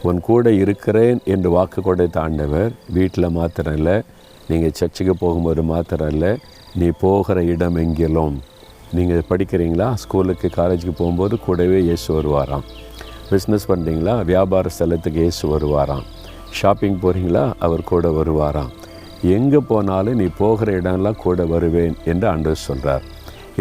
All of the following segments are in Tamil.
உன் கூட இருக்கிறேன் என்று வாக்கு கொடுத்த ஆண்டவர் வீட்டில் மாத்திரம் இல்லை, நீங்கள் சர்ச்சுக்கு போகும்போது மாத்திரம் இல்லை, நீ போகிற இடம் எங்கிலும். நீங்கள் படிக்கிறீங்களா, ஸ்கூலுக்கு காலேஜுக்கு போகும்போது கூடவே இயேசு வருவாராம். பிஸ்னஸ் பண்ணுறீங்களா, வியாபார ஸ்தலத்துக்கு இயேசு வருவாராம். ஷாப்பிங் போகிறீங்களா, அவர் கூட வருவாராம். எங்கே போனாலும் நீ போகிற இடம்லாம் கூட வருவேன் என்று ஆண்டவர் சொல்கிறார்.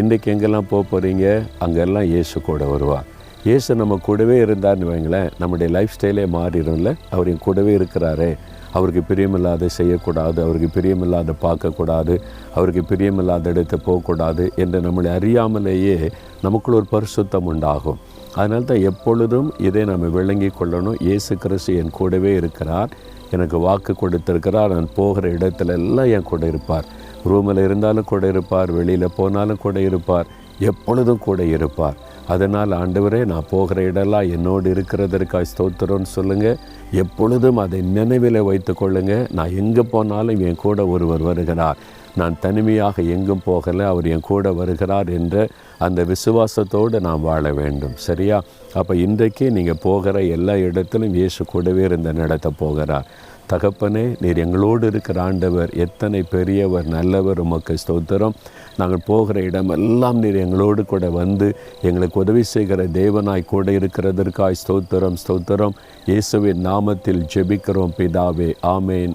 இன்றைக்கு எங்கெல்லாம் போகிறீங்க, அங்கெல்லாம் இயேசு கூட வருவார். இயேசு நம்ம கூடவே இருந்தார்னு வைங்களேன், நம்முடைய லைஃப் ஸ்டைலே மாறிடும்ல. அவர் என் கூடவே இருக்கிறாரே, அவருக்கு பிரியமில்லாத செய்யக்கூடாது, அவருக்கு பிரியமில்லாத பார்க்கக்கூடாது, அவருக்கு பிரியமில்லாத இடத்தை போகக்கூடாது என்று நம்மளை அறியாமலேயே நமக்குள்ள ஒரு பரிசுத்தம் உண்டாகும். அதனால தான் எப்பொழுதும் இதை நம்ம விளங்கி கொள்ளணும். இயேசு கிறிஸ்து என் கூடவே இருக்கிறார், எனக்கு வாக்கு கொடுத்திருக்கிறார், நான் போகிற இடத்துல எல்லாம் என் கூட இருப்பார். ரூமில் இருந்தாலும் கூட இருப்பார், வெளியில் போனாலும் கூட இருப்பார், எப்பொழுதும் கூட இருப்பார். அதனால் ஆண்டவரே, நான் போகிற இடம்லாம் என்னோடு இருக்கிறதற்காக ஸ்தோத்திரம்னு சொல்லுங்கள். எப்பொழுதும் அதை நினைவில் வைத்து கொள்ளுங்கள். நான் எங்கே போனாலும் என் கூட ஒருவர் வருகிறார், நான் தனிமையாக எங்கும் போகலை, அவர் என் கூட வருகிறார் என்ற அந்த விசுவாசத்தோடு நாம் வாழ வேண்டும். சரியா? அப்போ இன்றைக்கு நீங்கள் போகிற எல்லா இடத்திலும் இயேசு கூடவே இருந்த நடத்த போகிறார். தகப்பனே, நீர் எங்களோடு இருக்கிற ஆண்டவர் எத்தனை பெரியவர், நல்லவர், உமக்கு ஸ்தோத்திரம். நாங்கள் போகிற இடமெல்லாம் நீர் எங்களோடு கூட வந்து எங்களுக்கு உதவி செய்கிற தேவனாய் கூட இருக்கிறதற்காய் ஸ்தோத்திரம், ஸ்தோத்திரம். இயேசுவின் நாமத்தில் ஜெபிக்கிறோம் பிதாவே, ஆமேன்.